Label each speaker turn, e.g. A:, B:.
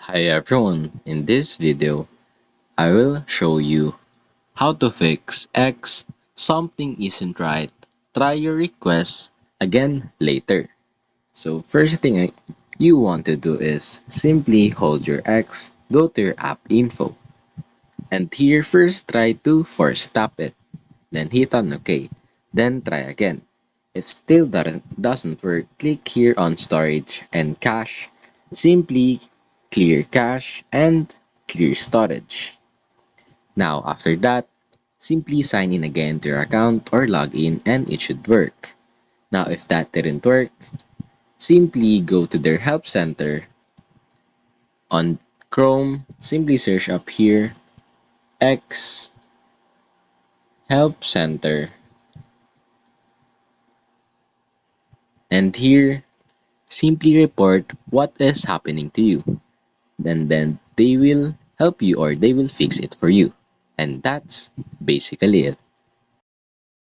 A: Hi everyone, in this video, I will show you how to fix X something isn't right. Try your request again later. So first thing you want to do is simply hold your X, go to your app info, and here first try to force stop it, then hit on OK, then try again. If still doesn't work, click here on storage and cache. Simply clear cache and clear storage. Now after that, simply sign in again to your account or log in and it should work. Now if that didn't work, simply go to their help center on Chrome, simply search up here X Help Center, and here simply report what is happening to you. Then they will help you or they will fix it for you. And that's basically it.